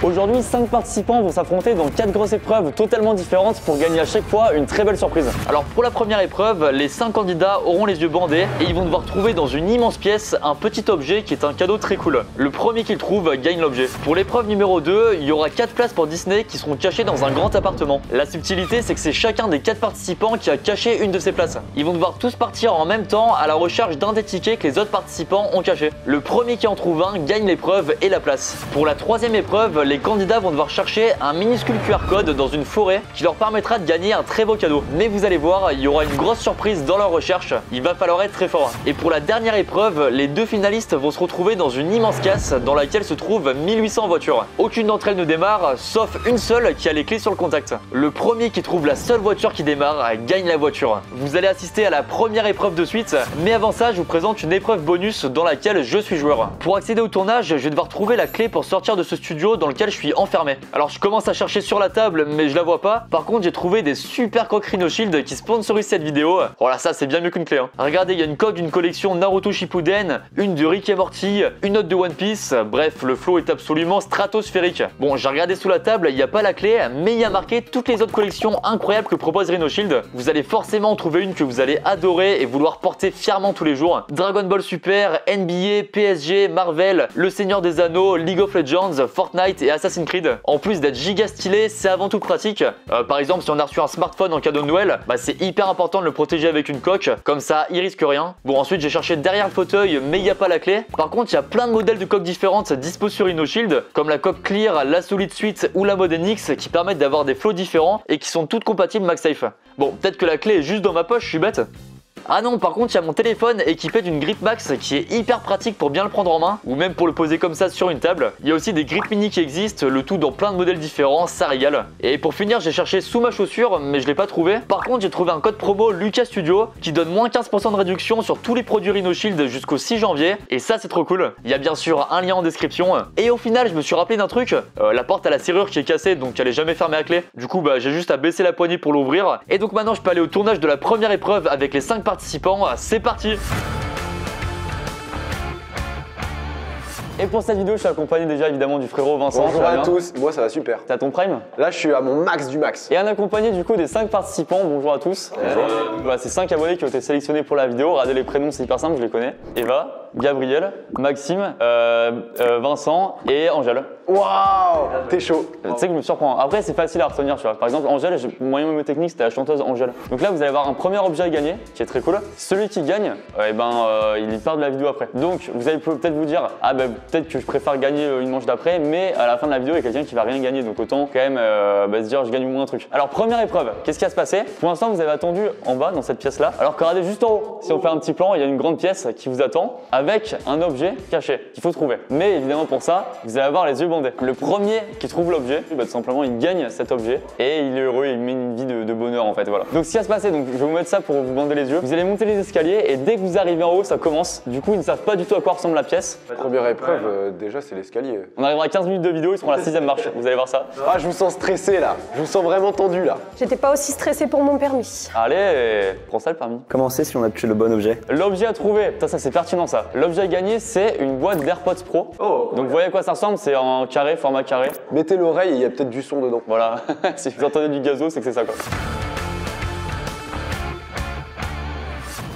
Aujourd'hui, 5 participants vont s'affronter dans 4 grosses épreuves totalement différentes pour gagner à chaque fois une très belle surprise. Alors pour la première épreuve, les 5 candidats auront les yeux bandés et ils vont devoir trouver dans une immense pièce un petit objet qui est un cadeau très cool. Le premier qu'ils trouvent gagne l'objet. Pour l'épreuve numéro 2, il y aura 4 places pour Disney qui seront cachées dans un grand appartement. La subtilité, c'est que c'est chacun des 4 participants qui a caché une de ces places. Ils vont devoir tous partir en même temps à la recherche d'un des tickets que les autres participants ont caché. Le premier qui en trouve un gagne l'épreuve et la place. Pour la troisième épreuve, les candidats vont devoir chercher un minuscule QR code dans une forêt qui leur permettra de gagner un très beau cadeau. Mais vous allez voir, il y aura une grosse surprise dans leur recherche. Il va falloir être très fort. Et pour la dernière épreuve, les 2 finalistes vont se retrouver dans une immense casse dans laquelle se trouvent 1800 voitures. Aucune d'entre elles ne démarre, sauf une seule qui a les clés sur le contact. Le premier qui trouve la seule voiture qui démarre gagne la voiture. Vous allez assister à la première épreuve de suite, mais avant ça, je vous présente une épreuve bonus dans laquelle je suis joueur. Pour accéder au tournage, je vais devoir trouver la clé pour sortir de ce studio dans lequel je suis enfermé. Alors je commence à chercher sur la table, mais je la vois pas. Par contre, j'ai trouvé des super coques Rhino Shield qui sponsorisent cette vidéo. Voilà, ça c'est bien mieux qu'une clé. Hein. Regardez, il y a une coque d'une collection Naruto Shippuden, une de Rick et Morty, une autre de One Piece. Bref, le flow est absolument stratosphérique. Bon, j'ai regardé sous la table, il n'y a pas la clé, mais il y a marqué toutes les autres collections incroyables que propose Rhino Shield. Vous allez forcément en trouver une que vous allez adorer et vouloir porter fièrement tous les jours. Dragon Ball Super, NBA, PSG, Marvel, Le Seigneur des Anneaux, League of Legends, Fortnite et Assassin's Creed. En plus d'être giga stylé, c'est avant tout pratique. Par exemple, si on a reçu un smartphone en cadeau de Noël, c'est hyper important de le protéger avec une coque, comme ça il risque rien. Bon, ensuite j'ai cherché derrière le fauteuil, mais il n'y a pas la clé. Par contre, il y a plein de modèles de coques différentes dispo sur Rhino Shield, comme la coque Clear, la Solid Suite ou la Mode NX, qui permettent d'avoir des flots différents et qui sont toutes compatibles MagSafe. Bon, peut-être que la clé est juste dans ma poche, je suis bête. Ah non, par contre, il y a mon téléphone équipé d'une grip max qui est hyper pratique pour bien le prendre en main ou même pour le poser comme ça sur une table. Il y a aussi des grips mini qui existent, le tout dans plein de modèles différents, ça régale. Et pour finir, j'ai cherché sous ma chaussure, mais je l'ai pas trouvé. Par contre, j'ai trouvé un code promo Lucas Studio qui donne moins 15% de réduction sur tous les produits Rhino Shield jusqu'au 6 janvier. Et ça, c'est trop cool. Il y a bien sûr un lien en description. Et au final, je me suis rappelé d'un truc. La porte a la serrure qui est cassée, donc elle est jamais fermée à clé. Du coup, j'ai juste à baisser la poignée pour l'ouvrir. Et donc maintenant, je peux aller au tournage de la première épreuve avec les 5 participants. C'est parti! Et pour cette vidéo, je suis accompagné déjà évidemment du frérot Vincent. Bonjour à tous, moi ça va super. T'as ton prime? Là je suis à mon max du max. Et un accompagné du coup des 5 participants, bonjour à tous. Voilà, c'est 5 abonnés qui ont été sélectionnés pour la vidéo. Regardez les prénoms, c'est hyper simple, je les connais. Eva, Gabriel, Maxime, Vincent et Angèle. Waouh, t'es chaud. Tu sais que je me surprends. Après c'est facile à retenir, tu vois. Par exemple Angèle, mon moyen mémotechnique c'était la chanteuse Angèle. Donc là vous allez avoir un premier objet à gagner qui est très cool. Celui qui gagne, il part de la vidéo après. Donc vous allez peut-être vous dire, ah peut-être que je préfère gagner une manche d'après, mais à la fin de la vidéo, il y a quelqu'un qui va rien gagner, donc autant quand même se dire je gagne au moins un truc. Alors première épreuve, qu'est-ce qui va se passer? Pour l'instant, vous avez attendu en bas dans cette pièce-là, alors que regardez juste en haut. Si on fait un petit plan, il y a une grande pièce qui vous attend avec un objet caché qu'il faut trouver. Mais évidemment pour ça, vous allez avoir les yeux bandés. Le premier qui trouve l'objet, tout simplement, il gagne cet objet et il est heureux, il met une vie de bonheur en fait. Voilà. Donc ce qui va se passer, donc je vais vous mettre ça pour vous bander les yeux. Vous allez monter les escaliers et dès que vous arrivez en haut, ça commence. Du coup, ils ne savent pas du tout à quoi ressemble la pièce. Première épreuve, déjà c'est l'escalier. On arrivera à 15 minutes de vidéo, ils seront à la 6ème marche, vous allez voir ça. Ah, je vous sens stressé là, je vous sens vraiment tendu là. J'étais pas aussi stressée pour mon permis. Allez, prends ça le permis. Comment c'est si on a touché le bon objet? L'objet à trouver, ça c'est pertinent ça. L'objet à gagner, c'est une boîte d'AirPods Pro. Oh. Donc vous voyez à quoi ça ressemble, c'est en carré, format carré. Mettez l'oreille et il y a peut-être du son dedans. Voilà, si vous entendez du gazo, c'est que c'est ça quoi.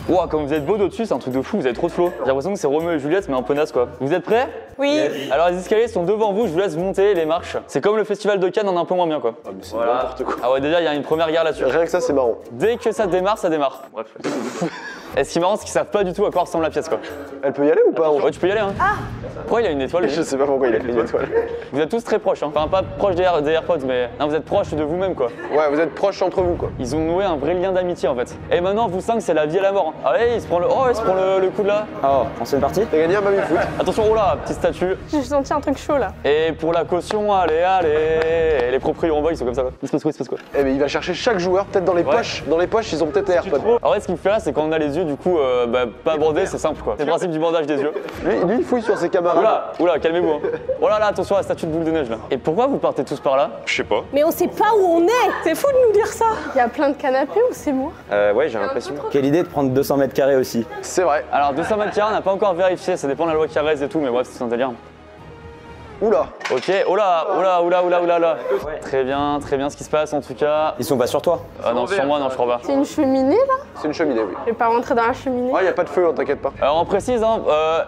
Wow, comme vous êtes beau d'au-dessus, c'est un truc de fou, vous avez trop de flow. J'ai l'impression que c'est Roméo et Juliette, mais un peu naze quoi. Vous êtes prêts? Oui. Yes. Alors les escaliers sont devant vous, je vous laisse monter les marches. C'est comme le festival de Cannes en un peu moins bien quoi. Ah, mais c'est n'importe quoi. Ah ouais, déjà il y a une première guerre là-dessus. Rien que ça, c'est marrant. Dès que ça démarre, ça démarre. Bref. Et ce qui est marrant, c'est qu'ils savent pas du tout à quoi ressemble la pièce quoi. Elle peut y aller ou pas? Ouais, tu peux y aller hein. Ah. Pourquoi il a une étoile? Je sais pas pourquoi il a une étoile. Vous êtes tous très proches, hein. Enfin pas proches des AirPods, mais non, vous êtes proches de vous-même quoi. Ouais, vous êtes proches entre vous quoi. Ils ont noué un vrai lien d'amitié en fait. Et maintenant, vous 5, c'est la vie et la mort. Hein. Allez, il se prend le coup de là. Oh, on c'est parti? T'as gagné un baby foot. Attention, oh là, petite statue. J'ai senti un truc chaud là. Et pour la caution, allez. Et les proprios en bas, ils sont comme ça quoi. Il se passe quoi? Eh mais il va chercher chaque joueur, peut-être dans les poches. Dans les poches, ils ont peut-être les AirPods. En vrai, ce qu'il me fait là, c'est quand on a les yeux, du coup, pas bandés, c'est simple quoi. C'est le principe du bandage des yeux. Lui, il fouille sur ses camarades. Oula, calmez-vous. Hein. Oh là là, attention à la statue de boule de neige là. Et pourquoi vous partez tous par là? Je sais pas. Mais on sait pas où on est. C'est fou de nous dire ça. Il y a plein de canapés ou c'est moi? Ouais, j'ai l'impression. Quelle idée de prendre 200 mètres carrés aussi. C'est vrai. Alors 200 mètres carrés, on n'a pas encore vérifié, ça dépend de la loi Carrez et tout, mais bref, c'est un délire. Oula. Ok, oh là, oh là, oh là, oh là, oh là, là. Très bien ce qui se passe en tout cas. Ils sont pas sur toi. Ah non, sur moi, non, je crois pas. C'est une cheminée là? C'est une cheminée, oui. Je vais pas rentrer dans la cheminée. Ah, y a pas de feu, hein, t'inquiète pas. Alors on précise, hein,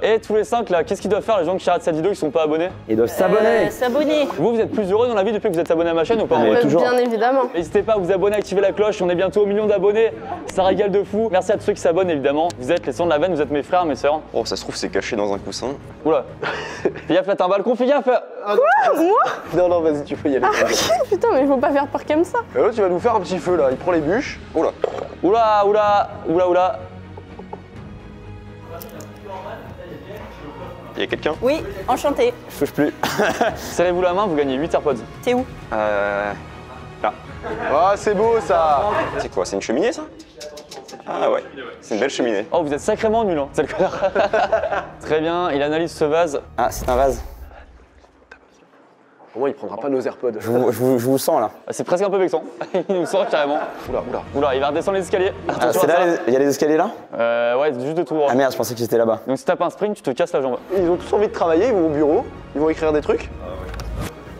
et tous les 5 là, qu'est-ce qu'ils doivent faire les gens qui regardent cette vidéo qui sont pas abonnés? Ils doivent s'abonner. S'abonner. Vous êtes plus heureux dans la vie depuis que vous êtes abonné à ma chaîne ou pas? Mais toujours. Bien évidemment. N'hésitez pas à vous abonner, activer la cloche, on est bientôt au million d'abonnés, ça régale de fou. Merci à tous ceux qui s'abonnent évidemment, vous êtes les sons de la veine, vous êtes mes frères, mes sœurs. Oh, ça se trouve, c'est caché dans un coussin. Oula, fais gaffe là, t'as un balcon, fais gaffe. Non, non, vas-y, tu peux y aller. Putain, mais faut pas faire peur comme ça. Et là, tu vas nous faire un petit feu là. Il prend les bûches. Oh là. Oula, oula, oula, oula. Il y a quelqu'un? Oui, enchanté. Je touche plus. Serrez-vous la main, vous gagnez 8 AirPods. T'es où? Là. Ah, c'est beau ça. C'est quoi? C'est une cheminée, ça? Ah ouais, c'est une belle cheminée. Oh, vous êtes sacrément nul, hein, c'est le connard. Très bien, il analyse ce vase. Ah, c'est un vase. Au moins, il prendra pas nos AirPods. Je vous sens là. C'est presque un peu vexant, il nous sort carrément. Oula, oula. Oula, il va redescendre les escaliers. Ah, Attention c'est à ça. là, il y a les escaliers là? Ouais, juste de tout droit. Ah merde, je pensais que c'était là-bas. Donc si tu tapes un sprint, tu te casses la jambe. Ils ont tous envie de travailler, ils vont au bureau, ils vont écrire des trucs.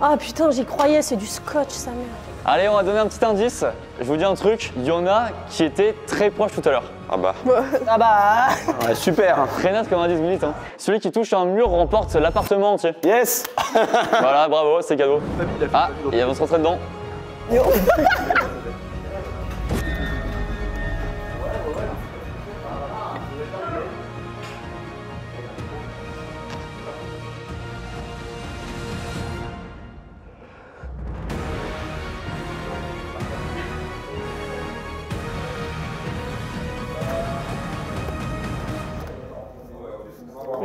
Ah putain, j'y croyais, c'est du scotch, sa mère. Allez, on va donner un petit indice. Je vous dis un truc, il y en a qui étaient très proches tout à l'heure. Ah bah. Ah bah. Ouais, super. Très net comme indice, minutes. Hein. Celui qui touche un mur remporte l'appartement entier. Yes. Voilà, bravo, c'est cadeau. Ah, et on se rentrer dedans.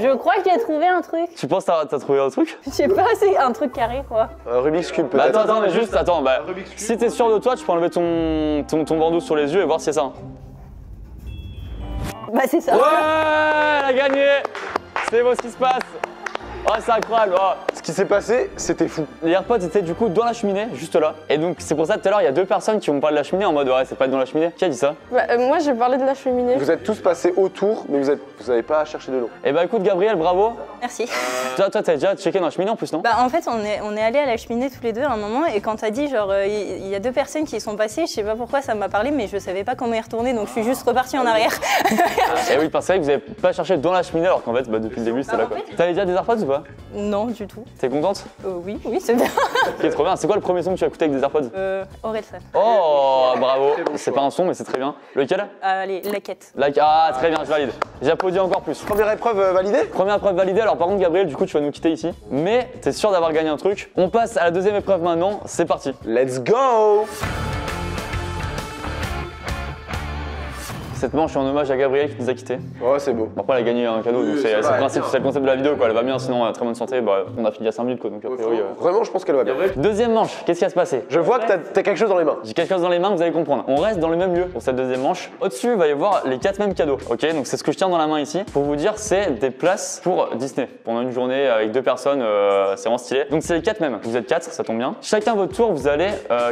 Je crois que j'ai trouvé un truc. Tu penses que t'as trouvé un truc? Je sais pas, c'est un truc carré quoi. Rubik's Cube Bah, peut-être. attends, mais juste, attends, bah, si t'es sûr de toi, tu peux enlever ton bandeau sur les yeux et voir si c'est ça. Hein. Bah c'est ça. Ouais, elle a gagné. C'est beau ce qui se passe. Oh, c'est incroyable. Oh. Ce qui s'est passé, c'était fou. Les AirPods étaient du coup dans la cheminée, juste là. Et donc c'est pour ça tout à l'heure, il y a 2 personnes qui m'ont parlé de la cheminée en mode ouais, c'est pas dans la cheminée. Qui a dit ça? Bah, moi j'ai parlé de la cheminée. Vous êtes tous passés autour, mais vous avez pas cherché de l'eau. Eh bah écoute Gabriel, bravo. Merci. Toi t'as déjà checké dans la cheminée en plus, non? Bah en fait on est allés à la cheminée tous les deux à un moment et quand t'as dit genre il y a 2 personnes qui y sont passées, je sais pas pourquoi ça m'a parlé mais je savais pas comment y retourner donc je suis juste repartie en arrière. Et oui, parce que vous avez pas cherché dans la cheminée alors qu'en fait bah, depuis le début c'était là quoi. T'avais déjà des AirPods ou pas? Non du tout. T'es contente? Oui, c'est bien. Ok, trop bien. C'est quoi le premier son que tu as écouté avec des AirPods? Orelsan. Oh, bravo. C'est pas un son mais c'est très bien. Lequel? Allez, la quête. Like, ah très bien, je valide. J'applaudis encore plus. Première épreuve validée. Première épreuve validée, alors par contre Gabriel du coup tu vas nous quitter ici. Mais t'es sûr d'avoir gagné un truc. On passe à la deuxième épreuve maintenant, c'est parti. Let's go. Cette manche est en hommage à Gabriel qui nous a quittés. Oh, c'est beau. Bon, après elle a gagné un cadeau, donc c'est le principe, c'est le concept de la vidéo quoi. Elle va bien, sinon très bonne santé, bah, on a fini à 5 minutes quoi, donc a priori. Vraiment, je pense qu'elle va bien. Deuxième manche, qu'est-ce qui va se passer? Je vois que t'as quelque chose dans les mains. J'ai quelque chose dans les mains, vous allez comprendre. On reste dans le même lieu pour cette deuxième manche. Au-dessus, il va y avoir les 4 mêmes cadeaux. Ok, donc c'est ce que je tiens dans la main ici. Pour vous dire, c'est des places pour Disney. Pendant une journée avec 2 personnes, c'est vraiment stylé. Donc c'est les 4 mêmes. Vous êtes 4, ça tombe bien. Chacun votre tour, vous allez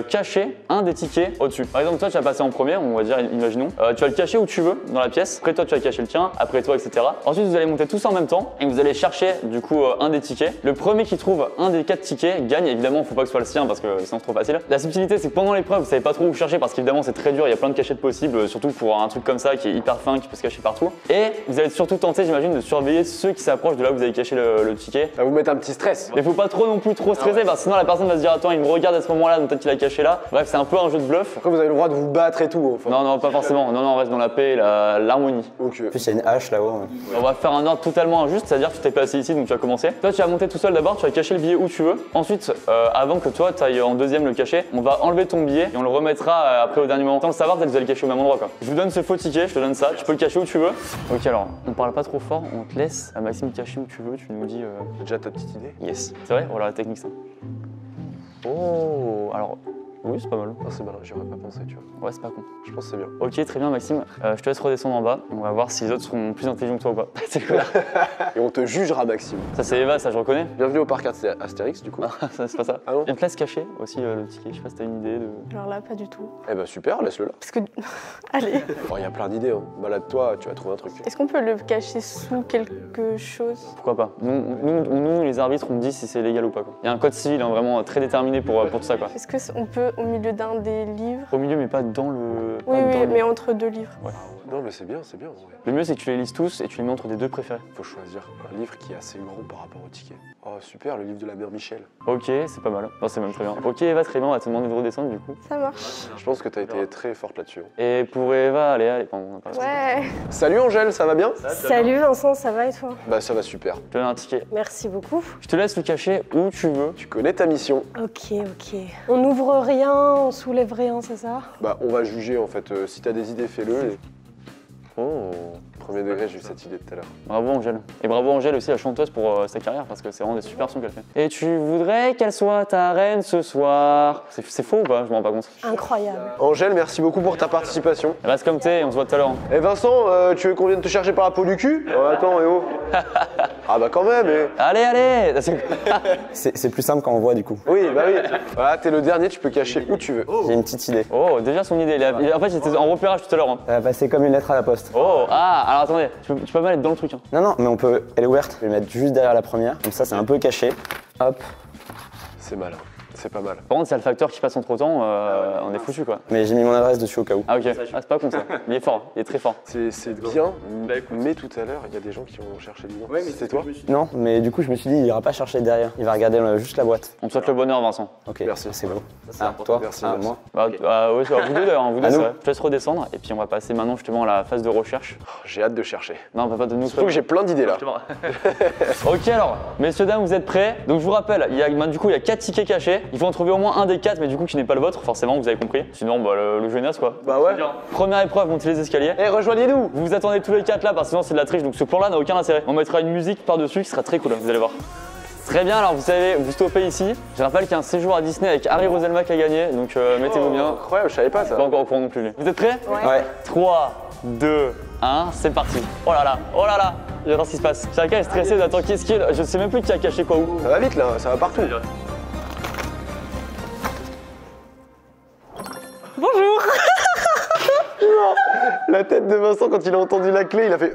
cacher un des tickets au-dessus. Par exemple, toi, tu vas passer en premier, on va dire, imaginons. Tu vas le cacher où tu veux dans la pièce. Après toi, tu vas cacher le tien. Après toi, etc. Ensuite, vous allez monter tous en même temps et vous allez chercher du coup un des tickets. Le premier qui trouve un des 4 tickets gagne. Évidemment, faut pas que ce soit le sien parce que sinon c'est trop facile. La subtilité, c'est que pendant l'épreuve, vous savez pas trop où chercher parce qu'évidemment c'est très dur. Il y a plein de cachettes possibles, surtout pour un truc comme ça qui est hyper fin, qui peut se cacher partout. Et vous allez surtout tenter, j'imagine, de surveiller ceux qui s'approchent de là où vous avez caché le ticket. Ça va vous mettre un petit stress. Mais faut pas trop non plus trop stresser parce que sinon la personne va se dire attends, il me regarde à ce moment-là, donc peut-être qu'il a caché là. Bref, c'est un peu un jeu de bluff. Après, vous avez le droit de vous battre et tout. Enfin. Non, non, pas forcément. Non, non, on reste dans la paix et l'harmonie. Ok. En plus, il y a une hache là-haut. On va faire un ordre totalement injuste, c'est-à-dire que tu t'es placé ici, donc tu vas commencer. Toi, tu vas monter tout seul d'abord, tu vas cacher le billet où tu veux. Ensuite, avant que toi, tu ailles en deuxième le cacher, on va enlever ton billet et on le remettra après au dernier moment. Sans le savoir, peut-être que vous allez le cacher au même endroit quoi. Je vous donne ce faux ticket, je te donne ça, tu peux le cacher où tu veux. Ok, alors, on parle pas trop fort, on te laisse à Maxime cacher où tu veux, tu nous dis. T'as déjà ta petite idée? Yes. C'est vrai? Voilà la technique ça. Oh, alors, Oui, c'est pas mal. Ah, c'est malin, j'y aurais pas pensé, tu vois. Ouais, c'est pas con. Je pense que c'est bien. Ok, très bien, Maxime. Je te laisse redescendre en bas. On va voir si les autres sont plus intelligents que toi ou pas. C'est cool. Et on te jugera, Maxime. Ça, c'est Eva, ça, je reconnais. Bienvenue au parc Astérix, du coup. Ça, c'est pas ça. Ah non. Il y a une place cachée aussi, le ticket. Je sais pas si t'as une idée de. Alors là, pas du tout. Eh ben super, laisse-le là. Parce que. Allez. Il y a plein d'idées, hein. Balade-toi, tu vas trouver un truc. Est-ce qu'on peut le cacher sous quelque chose? Pourquoi pas. Nous, les arbitres, on me dit si c'est légal ou pas. Quoi. Il y a un code civil hein, vraiment très déterminé pour tout ça. Quoi. Est-ce qu'on peut au milieu d'un des livres? Au milieu, mais pas dans le. Oui, pas dans oui, le- mais entre deux livres. Ouais. Non, mais c'est bien, c'est bien. Ouais. Le mieux, c'est que tu les lises tous et tu les mets entre tes deux préférés. Faut choisir un livre qui est assez grand par rapport au ticket. Oh, super, le livre de la mère Michel. Ok, c'est pas mal. Non, c'est même très bien. Ok, Eva, très bien, on va te demander de redescendre du coup. Ça marche. Je pense que t'as été très forte là-dessus. hein. Et pour Eva, allez, on a pas Ouais. Salut Angèle, ça va bien? Salut Vincent, ça va et toi? Bah ça va super. Je te donne un ticket. Merci beaucoup. Je te laisse le cacher où tu veux. Tu connais ta mission. Ok, ok. On n'ouvre rien, on soulève rien, c'est ça? Bah on va juger en fait. Si t'as des idées, fais-le. Et... Oh. Premier degré, j'ai eu cette idée tout à l'heure. Bravo Angèle. Et bravo Angèle aussi, la chanteuse pour sa carrière, parce que c'est vraiment des super sons qu'elle fait. Et tu voudrais qu'elle soit ta reine ce soir? C'est faux ou pas? Je me rends pas compte. Incroyable. Angèle, merci beaucoup pour ta participation. Reste comme t'es, on se voit tout à l'heure. Et Vincent, tu veux qu'on vienne te chercher par la peau du cul? Attends, oh. Ah bah quand même, Allez, allez. C'est plus simple quand on voit du coup. Oui, bah oui. Voilà, t'es le dernier, tu peux cacher où tu veux. J'ai une petite idée. Oh, déjà son idée. En fait, j'étais en repérage tout à l'heure. Hein. Ça va passer comme une lettre à la poste. Oh, ah, alors attendez, tu peux mal être dans le truc. Hein. Non, non, mais on peut. Elle est ouverte. Je vais la mettre juste derrière la première. Comme ça, c'est un peu caché. Hop. C'est malin, c'est pas mal. Par contre, s'il y a le facteur qui passe entre temps, on est foutu quoi. Mais j'ai mis mon adresse dessus au cas où. Ah, ok. Ah, c'est pas con ça. Il est fort, il est très fort. C'est bien, mais tout à l'heure, il y a des gens qui ont cherché dedans. Ouais, mais c'est toi? Non, mais du coup, je me suis dit, il ira pas chercher derrière. Il va regarder juste la boîte. On te souhaite le bonheur, Vincent. Ok, Merci. c'est beau. Ah, toi? Merci, Ah, merci. moi? Ouais, c'est à vous deux d'ailleurs, hein, vous deux, À c'est nous. vrai. Je te laisse redescendre et puis on va passer maintenant justement à la phase de recherche. J'ai hâte de chercher. Non, on va pas de nous. Surtout que j'ai plein d'idées là. Ok alors, messieurs dames, vous êtes prêts? Donc je vous rappelle, du coup il y a 4 tickets cachés. Il faut en trouver au moins un des 4, mais du coup qui n'est pas le vôtre, forcément, vous avez compris. Sinon, bah, le jeu est naze quoi. Bah ouais. Première épreuve, montez les escaliers. Eh, rejoignez-nous. Vous vous attendez tous les 4 là, parce que sinon c'est de la triche, donc ce plan-là n'a aucun intérêt. On mettra une musique par-dessus qui sera très cool, vous allez voir. Très bien, alors vous savez, vous stoppez ici. Je rappelle qu'il y a un séjour à Disney avec Harry Roselmack à gagner, donc mettez-vous bien. Incroyable, je savais pas ça. Pas encore au courant non plus lui. Vous êtes prêts? Ouais. 3, 2, 1, c'est parti. Oh là là, j'adore ce qui se passe. Chacun est stressé d'attendre qui est-ce qu'il est. Je sais même plus qui a caché quoi où. Ça va vite là, ça va partout. Bonjour. La tête de Vincent quand il a entendu la clé, il a fait.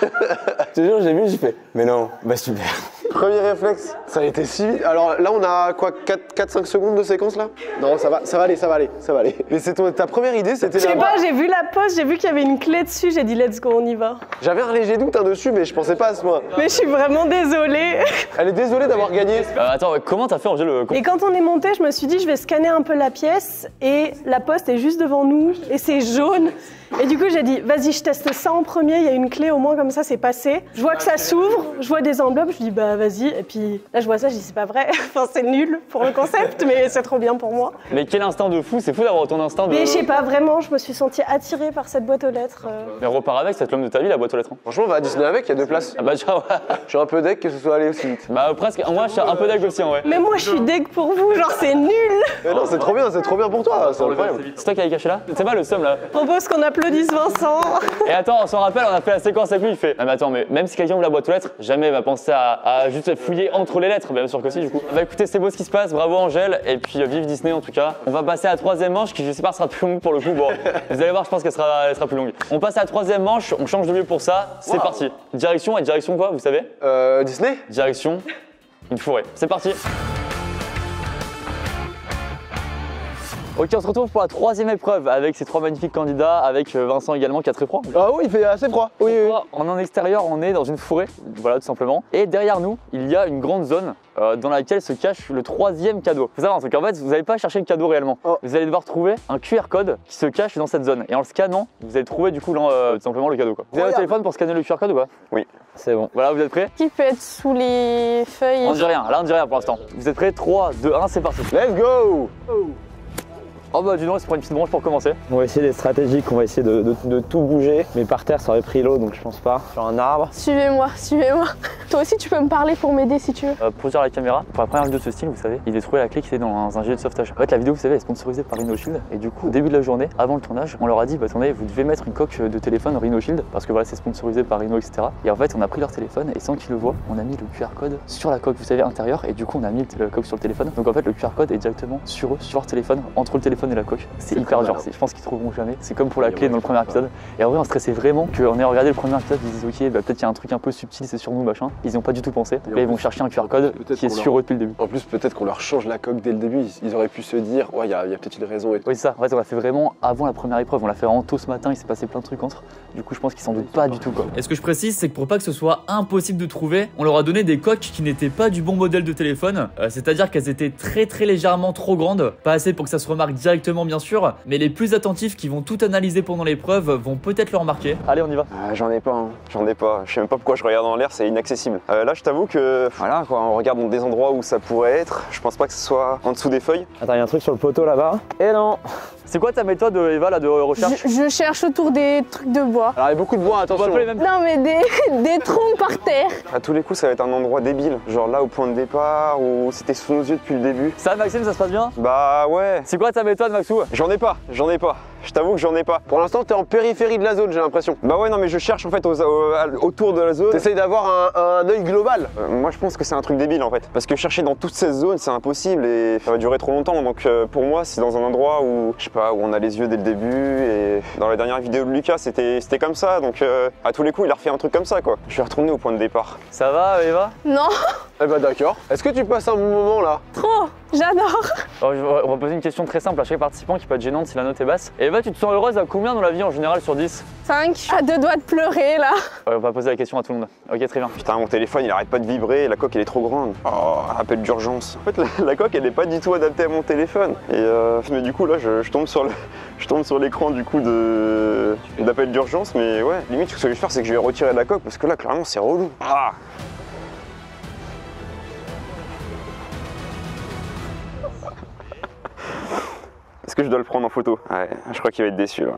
Je te jure, j'ai vu, j'ai fait. Mais non, bah super. Premier réflexe, ça a été si vite. Alors là, on a quoi, 4-5 secondes de séquence là? Non, ça va aller. Mais c'est ta première idée, c'était Je sais là. pas, j'ai vu la poste, j'ai vu qu'il y avait une clé dessus, j'ai dit let's go, on y va. J'avais un léger doute dessus, mais je pensais pas à ce point. Mais je suis vraiment désolée. Elle est désolée d'avoir gagné. Attends, comment t'as fait Angèle? Et quand on est monté, je me suis dit je vais scanner un peu la pièce et la poste est juste devant nous et c'est jaune. Et du coup j'ai dit vas-y je teste ça en premier, il y a une clé au moins comme ça c'est passé. Je vois que ça s'ouvre, je vois des enveloppes, je dis bah vas-y et puis là je vois ça, je dis c'est pas vrai, enfin c'est nul pour le concept mais c'est trop bien pour moi. Mais quel instinct de fou, c'est fou d'avoir ton instinct de... Mais je sais pas vraiment, je me suis sentie attirée par cette boîte aux lettres. Mais repars avec, c'est l'homme de ta vie, la boîte aux lettres. Hein. Franchement, on va à Disney avec, il y a 2 places. Ah bah ciao. Je suis un peu deck que ce soit allé aussi vite. Bah presque, moi je suis un peu d'accord aussi en vrai. Mais moi je suis deg pour vous, genre c'est nul. Mais non, c'est trop bien pour toi, c'est incroyable. C'est toi qui avais caché là? C'est pas le seum là. Je propose qu'on applaudisse Vincent. Et attends, on s'en rappelle, on a fait la séquence avec lui, il fait ah mais attends, mais même si quelqu'un ouvre la boîte aux lettres, jamais il va penser à juste fouiller entre les lettres, bien sûr que si du coup. Bah écoutez, c'est beau ce qui se passe, bravo Angèle, et puis vive Disney en tout cas. On va passer à la 3e manche qui je sais pas sera plus longue pour le coup, bon vous allez voir, je pense qu'elle sera plus longue. On passe à la 3e manche, on change de lieu pour ça, c'est parti. Direction quoi, vous savez? Disney? Direction, une forêt, c'est parti. Ok, on se retrouve pour la 3e épreuve avec ces 3 magnifiques candidats, avec Vincent également qui a très froid. Ah oui, il fait assez froid. Oui. On est en extérieur, on est dans une forêt, voilà tout simplement. Et derrière nous, il y a une grande zone dans laquelle se cache le 3e cadeau. Faut savoir un truc, en fait, vous n'allez pas chercher le cadeau réellement. Vous allez devoir trouver un QR code qui se cache dans cette zone. Et en le scannant, vous allez trouver du coup tout simplement le cadeau. Quoi. Vous avez le téléphone pour scanner le QR code ou pas? Oui, c'est bon. Voilà, vous êtes prêts? Qui peut être sous les feuilles? On dit rien, là on dit rien pour l'instant. Vous êtes prêts? 3, 2, 1, c'est parti. Let's go. Oh bah dis donc, c'est pour une petite branche pour commencer. On va essayer des stratégiques, on va essayer de tout bouger. Mais par terre, ça aurait pris l'eau, donc je pense pas. Sur un arbre. Suivez-moi, suivez-moi. Toi aussi, tu peux me parler pour m'aider si tu veux. Pour dire la caméra, pour la première vidéo de ce style, vous savez, il devait trouver la clé qui était dans un gilet de sauvetage. En fait, la vidéo, vous savez, est sponsorisée par RhinoShield. Et du coup, au début de la journée, avant le tournage, on leur a dit, bah attendez, vous devez mettre une coque de téléphone RhinoShield parce que voilà, c'est sponsorisé par Rhino, etc. Et en fait, on a pris leur téléphone et sans qu'ils le voient, on a mis le QR code sur la coque, vous savez, intérieure. Et du coup, on a mis le coque sur le téléphone. Donc en fait, le QR code est directement sur eux, sur leur téléphone, entre le téléphone et la coque. C'est hyper dur. Je pense qu'ils trouveront jamais. C'est comme pour la clé dans le premier épisode. Et en vrai, on stressait vraiment qu'on ait regardé le premier épisode, ils disent ok, bah, peut-être qu'il y a un truc un peu subtil, c'est sur nous, machin. Ils n'ont pas du tout pensé. Donc là, ils vont chercher un QR code qui est sur eux depuis le début. En plus, peut-être qu'on leur change la coque dès le début. Ils auraient pu se dire, ouais, il y a peut-être une raison. Et tout. Oui, c'est ça. En fait, on l'a fait vraiment avant la première épreuve. On l'a fait vraiment tôt ce matin. Il s'est passé plein de trucs entre. Du coup, je pense qu'ils s'en doutent pas du tout, quoi. Et ce que je précise, c'est que pour pas que ce soit impossible de trouver, on leur a donné des coques qui n'étaient pas du bon modèle de téléphone. C'est-à-dire qu'elles étaient très légèrement trop grandes. Pas assez pour que ça se remarque directement, bien sûr. Mais les plus attentifs qui vont tout analyser pendant l'épreuve vont peut-être le remarquer. Allez, on y va. J'en ai pas, hein. J'en ai pas. Je sais même pas pourquoi je regarde en l'air, c'est inaccessible. Là, je t'avoue que, voilà, quoi, on regarde dans des endroits où ça pourrait être. Je pense pas que ce soit en dessous des feuilles. Attends, il y a un truc sur le poteau là-bas. Et non. C'est quoi ta méthode, Eva, là, de recherche? Je cherche autour des trucs de bois. Alors, il y a beaucoup de bois, attention. Non, mais des troncs par terre. À tous les coups, ça va être un endroit débile. Genre là, au point de départ, où c'était sous nos yeux depuis le début. Ça, Maxime, ça se passe bien? Bah ouais. C'est quoi ta méthode, Maxou? J'en ai pas. Je t'avoue que j'en ai pas. Pour l'instant, t'es en périphérie de la zone, j'ai l'impression. Bah ouais, non, mais je cherche en fait autour de la zone. T'essayes d'avoir un œil global. Moi, je pense que c'est un truc débile en fait. Parce que chercher dans toute cette zone, c'est impossible et ça va durer trop longtemps. Donc pour moi, c'est dans un endroit où, je sais pas, où on a les yeux dès le début. Et dans la dernière vidéo de Lucas, c'était comme ça. Donc à tous les coups, il a refait un truc comme ça, quoi. Je suis retourné au point de départ. Ça va, Eva? Non. Eh bah d'accord. Est-ce que tu passes un bon moment là? Trop. J'adore. Alors, on va poser une question très simple à chaque participant qui peut être gênante si la note est basse. Et Eva, tu te sens heureuse à combien dans la vie en général sur 10? 5. Je suis à 2 doigts de pleurer là. On va poser la question à tout le monde. Ok, très bien. Putain, mon téléphone, il arrête pas de vibrer. La coque, elle est trop grande. Oh, appel d'urgence. En fait, la coque, elle est pas du tout adaptée à mon téléphone. Et mais du coup, là, je tombe sur l'écran du coup d'appel d'urgence. Mais ouais, limite, ce que je vais faire, c'est que je vais retirer de la coque parce que là, clairement, c'est relou. Ah. Est-ce que je dois le prendre en photo? Ouais, je crois qu'il va être déçu là.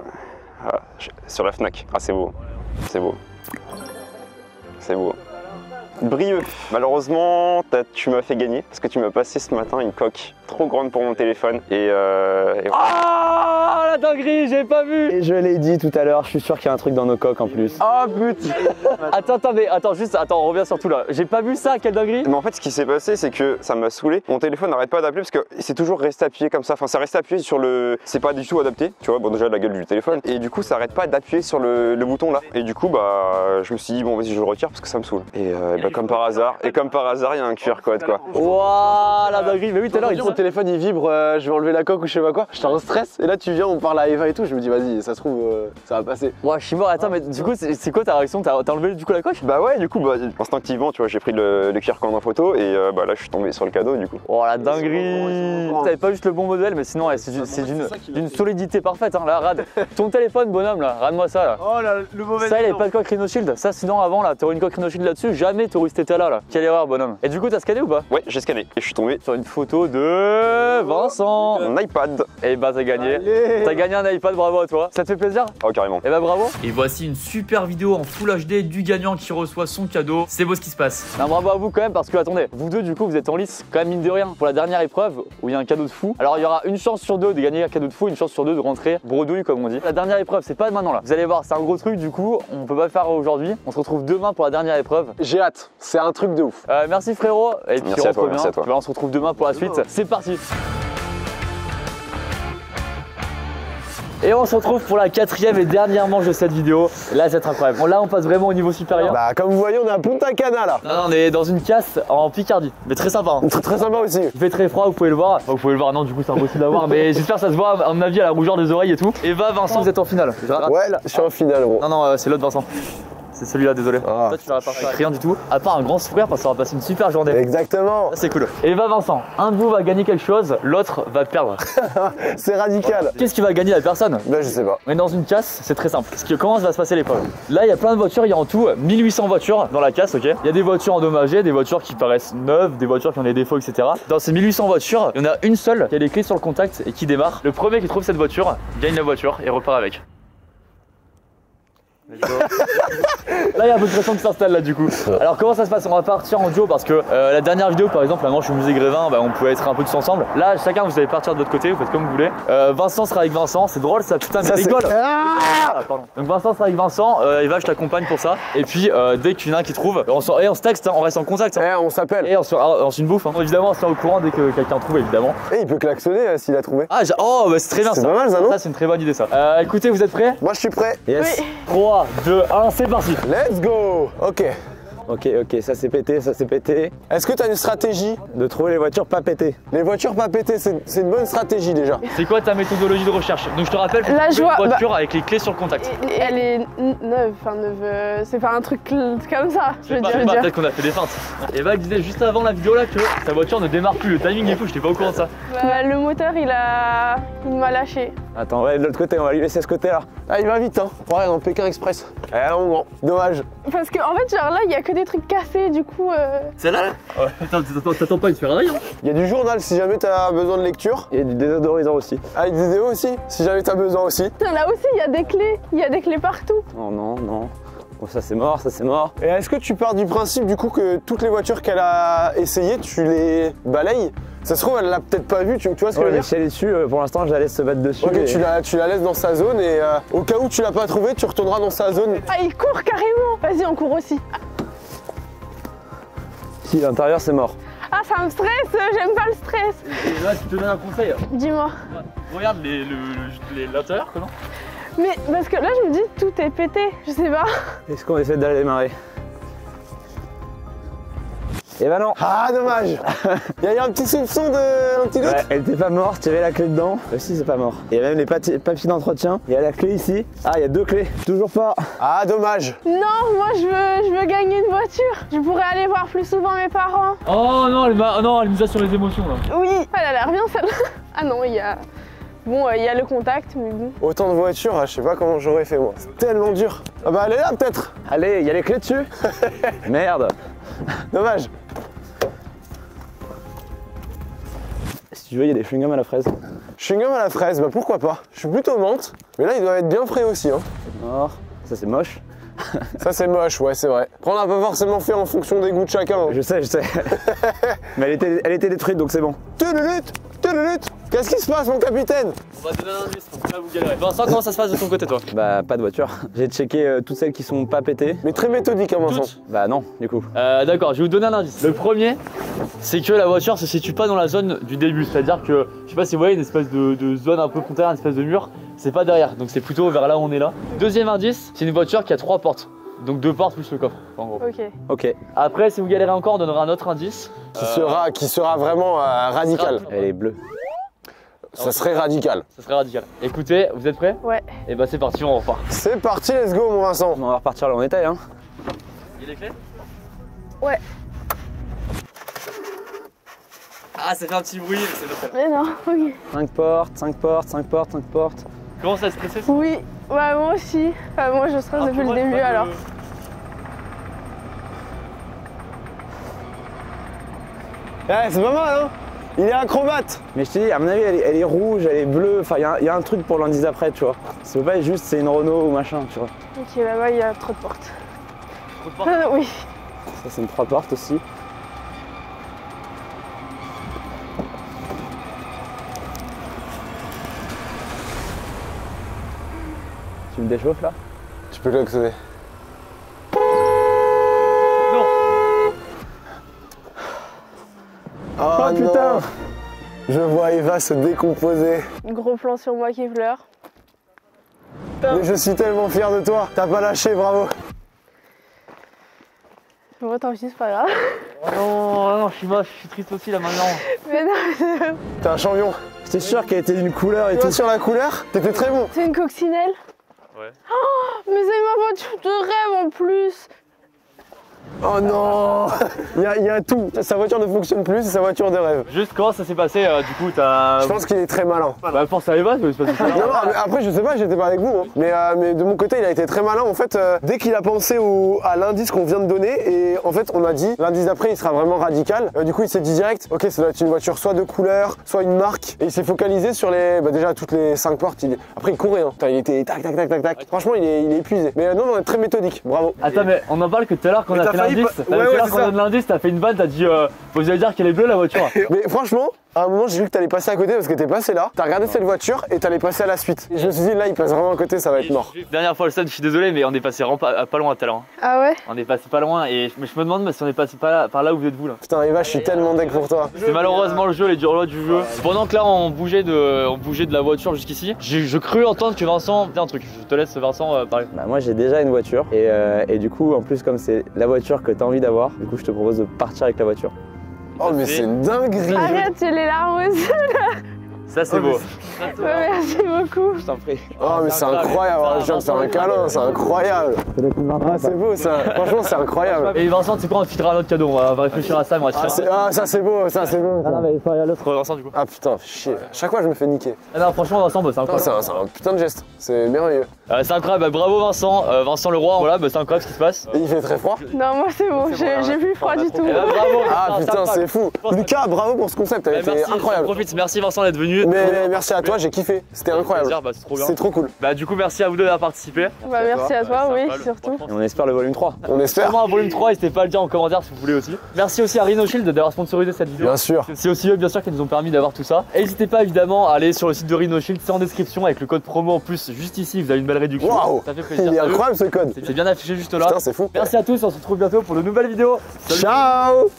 Ah, sur la Fnac. Ah, c'est beau. C'est beau. C'est beau. Brieux. Malheureusement, tu m'as fait gagner parce que tu m'as passé ce matin une coque trop grande pour mon téléphone et voilà. Ah, la dinguerie, j'ai pas vu. Et je l'ai dit tout à l'heure, je suis sûr qu'il y a un truc dans nos coques en plus. Ah putain. Attends, on revient sur tout là. J'ai pas vu ça, quelle dinguerie. Mais en fait, ce qui s'est passé, c'est que ça m'a saoulé. Mon téléphone n'arrête pas d'appeler parce que c'est toujours resté appuyé comme ça. Enfin, ça reste appuyé sur le. C'est pas du tout adapté, tu vois. Bon, déjà la gueule du téléphone. Et du coup, ça arrête pas d'appuyer sur le bouton là. Et du coup, bah, je me suis dit bon, vas-y, je le retire parce que ça me saoule. Et bah, comme par hasard, il y a un QR code quoi. Waouh, la dinguerie. Mais oui, tout à l'heure, Mon téléphone il vibre, je vais enlever la coque ou je sais pas quoi. J'étais en stress et là tu viens, on parle à Eva et tout. Je me dis vas-y, ça se trouve, ça va passer. Ouais, je suis mort. Attends, mais du coup, c'est quoi ta réaction? T'as enlevé du coup la coque? Bah ouais, du coup, bah, instinctivement, tu vois, j'ai pris le QR code en photo et bah là, je suis tombé sur le cadeau du coup. Oh la dinguerie. T'avais pas juste le bon modèle, mais sinon, ouais, c'est d'une solidité parfaite. Hein, là, Rad. Ton téléphone, bonhomme, là, rade-moi ça. Là. Oh là, le mauvais. Ça, il avait pas de coque RhinoShield. Ça, sinon, avant, là, t'aurais une coque RhinoShield là-dessus. Jamais t'aurais eu cet état là. Quelle erreur, bonhomme. Et du coup, t'as scanné ou pas? Ouais, j'ai scanné et je suis tombé sur une photo de Vincent. Mon iPad. Et bah, t'as gagné. T'as gagné un iPad, bravo à toi. Ça te fait plaisir? Oh, carrément. Et bah, bravo. Et voici une super vidéo en Full HD du gagnant qui reçoit son cadeau. C'est beau ce qui se passe. Non, bravo à vous quand même parce que attendez, vous deux du coup vous êtes en lice quand même mine de rien pour la dernière épreuve où il y a un cadeau de fou. Alors il y aura une chance sur deux de gagner un cadeau de fou, une chance sur deux de rentrer bredouille comme on dit. La dernière épreuve c'est pas maintenant là. Vous allez voir c'est un gros truc du coup on peut pas le faire aujourd'hui. On se retrouve demain pour la dernière épreuve. J'ai hâte, c'est un truc de ouf. Merci frérot et puis merci à toi, merci à toi. On se retrouve demain pour la suite. C'est parti. Et on se retrouve pour la 4e et dernière manche de cette vidéo. Là, c'est incroyable. Bon, là, on passe vraiment au niveau supérieur. Bah, comme vous voyez, on est à Punta Cana là. Non, on est dans une casse en Picardie. Mais très sympa. Hein. Très sympa aussi. Il fait très froid, vous pouvez le voir. Enfin, vous pouvez le voir, non, du coup, c'est impossible à voir. Mais j'espère que ça se voit, à mon avis, à la rougeur des oreilles et tout. Eva, Vincent, vous êtes en finale. Ouais, je suis en finale, gros. Non, c'est l'autre Vincent. c'est celui-là, désolé. Ah. Toi, tu vas repartir avec rien du tout, à part un grand sourire parce qu'on va passer une super journée. Exactement. Ça, c'est cool. Et va Vincent, un de vous va gagner quelque chose, l'autre va perdre. C'est radical. Qu'est-ce qui va gagner la personne? Ben je sais pas. On est dans une casse, c'est très simple. Comment va se passer l'épreuve? Là, il y a plein de voitures, il y a en tout 1800 voitures dans la casse, ok? Il y a des voitures endommagées, des voitures qui paraissent neuves, des voitures qui ont des défauts, etc. Dans ces 1800 voitures, il y en a une seule qui a les clés sur le contact et qui démarre. Le premier qui trouve cette voiture gagne la voiture et repart avec. Là il y a un peu de pression qui s'installe là du coup. Alors comment ça se passe? On va partir en duo parce que la dernière vidéo par exemple, la manche au musée Grévin, bah, on pouvait être un peu tous ensemble. Là chacun vous allez partir de l'autre côté, vous faites comme vous voulez. Vincent sera avec Vincent, c'est drôle ça, putain mais rigole. Pardon. Donc Vincent sera avec Vincent, Eva je t'accompagne pour ça. Et puis dès qu'il y en a un qui trouve, on se texte, hein, on reste en contact. Hein. On s'appelle. Et on se une bouffe. Hein. Évidemment on se tient au courant dès que quelqu'un trouve évidemment. Et il peut klaxonner s'il a trouvé. Ah oh bah, c'est très bien ça. C'est pas mal ça non? Ça c'est une très bonne idée ça. Écoutez vous êtes prêts? Moi je suis prêt. Yes. Oui. 3, 2, 1, c'est parti. Let's go. Ok. Ok, ça c'est pété, ça c'est pété. Est-ce que tu as une stratégie? De trouver les voitures pas pétées. Les voitures pas pétées, c'est une bonne stratégie déjà. C'est quoi ta méthodologie de recherche? Donc je te rappelle, faut Là, trouver je vois- une voiture avec les clés sur le contact. Elle est neuve, enfin neuve, c'est pas un truc comme ça, je veux dire. Peut-être qu'on a fait des feintes. Eva disait juste avant la vidéo là que ta voiture ne démarre plus. Le timing est fou, j'étais pas au courant de ça. Bah, le moteur, il m'a lâché. Attends, ouais, de l'autre côté, on va lui laisser ce côté-là. Ah il va vite hein. Ouais dans Pékin Express. Eh non grand. Dommage. Parce que en fait, genre là, il y a que des trucs cassés, du coup. Celle-là là ouais. Attends, t'attends pas une Ferrari hein? Il y a du journal si jamais t'as besoin de lecture. Il y a du désodorisant aussi. Ah des vidéos aussi si jamais t'as besoin aussi. Putain, là aussi, il y a des clés. Il y a des clés partout. Non. Bon, ça c'est mort, ça c'est mort. Et est-ce que tu pars du principe du coup que toutes les voitures qu'elle a essayées, tu les balayes? Ça se trouve elle l'a peut-être pas vu, tu vois ce que je veux Ouais, mais dire? si elle est dessus, pour l'instant je la laisse se battre dessus. Ok, et- tu la laisses dans sa zone et au cas où tu l'as pas trouvé, tu retourneras dans sa zone. Ah, il court carrément. Vas-y, on court aussi. Si, l'intérieur c'est mort. Ah, ça me stresse, j'aime pas le stress. Et là, tu te donnes un conseil. Dis-moi. Regarde l'intérieur, comment? Mais parce que là, je me dis, tout est pété, je sais pas. Est-ce qu'on essaie d'aller démarrer? Eh ben non. Ah dommage. Il y a eu un petit soupçon de... un petit doute. Ouais, elle était pas morte, il y avait la clé dedans. Si, c'est pas mort. Il y a même les papiers d'entretien. Il y a la clé ici. Ah, il y a 2 clés. Toujours pas. Ah dommage. Non, moi, je veux gagner une voiture. Je pourrais aller voir plus souvent mes parents. Oh non, elle nous a sur les émotions là. Oui, elle a l'air bien celle-là. Ah non, il y a... Bon, il y a le contact, mais bon. Autant de voitures, je sais pas comment j'aurais fait moi. C'est tellement dur. Ah bah elle est là peut-être. Allez, il y a les clés dessus. Merde. Dommage. Si tu veux, il y a des chewing-gums à la fraise. Chewing-gum à la fraise, bah pourquoi pas. Je suis plutôt menthe, mais là il doit être bien frais aussi. Hein. Mort. Ça c'est moche. Ça c'est moche, ouais c'est vrai. Après, on n'a pas forcément fait en fonction des goûts de chacun. Hein. Je sais. Mais elle était détruite donc c'est bon. Tudulut. Qu'est-ce qui se passe mon capitaine? On va te donner un indice, là vous galérez. Vincent, comment ça se passe de ton côté toi? Bah, pas de voiture. J'ai checké toutes celles qui sont pas pétées. Mais très méthodique hein Vincent. Toutes? Bah non, du coup. D'accord, je vais vous donner un indice. Le premier, c'est que la voiture se situe pas dans la zone du début. C'est-à-dire que, je sais pas si vous voyez, une espèce de zone un peu frontière, une espèce de mur, c'est pas derrière. Donc c'est plutôt vers là où on est là. Deuxième indice, c'est une voiture qui a 3 portes. Donc 2 portes plus le coffre, en gros. Ok. Ok. Après, si vous galérez encore, on donnera un autre indice. Qui sera vraiment radical. Elle est bleue. Ça serait radical. Ça serait radical. Écoutez, vous êtes prêts? Ouais. Et bah c'est parti, on repart. C'est parti, let's go mon Vincent. On va repartir là où on était, hein. Il y a les clés? Ouais. Ah, ça fait un petit bruit, mais c'est notre. Mais non, ok. 5 portes, 5 portes, 5 portes, 5 portes. Comment ça stressé ça? Oui, bah moi aussi. Enfin, moi, je stresse depuis le début alors. Ouais, c'est pas mal hein. Il est acrobate. Mais je te dis, à mon avis, elle est rouge, elle est bleue. Enfin, il y a un truc pour l'indice d'après, tu vois. Ça peut pas être juste c'est une Renault ou machin, tu vois. Ok, là-bas, il y a trop de portes. Trop de portes. Oui. Ça, c'est une 3 portes aussi. Tu me déchauffes là? Tu peux klaxonner. Non. Oh, putain. non. Je vois Eva se décomposer. Gros plan sur moi qui pleure. Mais je suis tellement fier de toi. T'as pas lâché, bravo. Bon, tant pis, c'est pas grave. Oh non, je suis moche, je suis triste aussi là maintenant. Mais non, T'es un champion. J'étais sûr qu'elle était d'une couleur et Tu vois tout. sur la couleur, t'étais très bon. c'est une coccinelle. Ouais. Oh, mais c'est ma voiture de rêve en plus. Oh non. Il y a tout. Sa voiture ne fonctionne plus, c'est sa voiture de rêve. Juste comment ça s'est passé du coup t'as... Je pense qu'il est très malin. Bah force à Eva, c'est pas tout ça. Non, mais après, je sais pas, j'étais pas avec vous. Hein. Mais de mon côté, il a été très malin. En fait, dès qu'il a pensé à l'indice qu'on vient de donner, et en fait, on a dit, l'indice d'après, il sera vraiment radical. Du coup, il s'est dit direct, ok, ça doit être une voiture soit de couleur, soit une marque. Et il s'est focalisé sur déjà toutes les 5 portes. Après, il courait. Hein. Il était tac, tac, tac, tac, tac. Franchement, il est épuisé. Mais non, on est très méthodique. Bravo. Attends, mais on en parle que tout à l'heure quand on a fait l'indice. Quand on donne l'indice, t'as fait une vanne, t'as dit, vous allez dire qu'elle est bleue la voiture. Mais franchement, à un moment, j'ai vu que t'allais passer à côté parce que t'es passé là. T'as regardé cette voiture et t'allais passer à la suite. Et je me suis dit, là, il passe vraiment à côté, ça va être mort. Dernière fois le stade, je suis désolé, mais on est passé vraiment pas loin tout à l'heure. Ah ouais? On est passé pas loin, mais je me demande si on est passé par là où vous êtes vous là. Putain, Eva, je suis tellement deg pour toi. C'est malheureusement le jeu, les durs lois du jeu. Pendant que là, on bougeait de la voiture jusqu'ici, je crus entendre que Vincent. Tiens, un truc, je te laisse Vincent parler. Bah, moi j'ai déjà une voiture et du coup en plus comme c'est la voiture que t'as envie d'avoir, du coup je te propose de partir avec la voiture. Oh mais c'est une dinguerie. Arrête, j'ai les larmes aussi. Ça c'est beau. Ouais, merci beaucoup. Je t'en prie. Oh mais c'est incroyable, je viens de faire un câlin, c'est incroyable. Ah c'est beau ça, franchement c'est incroyable. Et Vincent, tu sais quoi, on te filera un autre cadeau, on va réfléchir à ça, mais on va te faire Ça c'est beau, ça c'est beau. Ah non mais il faut aller à l'autre Vincent du coup. Ah putain, chier. Chaque fois je me fais niquer. Ah non franchement Vincent, bah, c'est Ah, incroyable. c'est un putain de geste, c'est merveilleux. C'est incroyable, bah, bravo Vincent, Vincent Leroy, voilà, bah, c'est incroyable ce qui se passe. Et il fait très froid. Non, moi c'est bon, j'ai plus froid du tout. Eh bah, bravo. Ah putain c'est fou. Lucas, bravo pour ce concept, elle était incroyable. Merci Vincent d'être venu. Mais merci à toi, j'ai kiffé, c'était incroyable. Bah, c'est trop bien. C'est trop cool. Bah du coup merci à vous deux d'avoir participé. Bah merci à toi, oui, sympa, surtout. Et on espère le volume 3. On espère. Sûrement un volume 3, n'hésitez pas à le dire en commentaire si vous voulez aussi. Merci aussi à Rhino Shield d'avoir sponsorisé cette vidéo. Bien sûr. C'est aussi eux bien sûr qui nous ont permis d'avoir tout ça. Et n'hésitez pas évidemment à aller sur le site de Rhino Shield, c'est en description avec le code promo en plus juste ici, vous avez une belle réduction. Waouh. Ça fait plaisir. Il est incroyable ce code. C'est bien affiché juste là. Putain c'est fou. Merci à tous, on se retrouve bientôt pour de nouvelles vidéos. Salut. Ciao.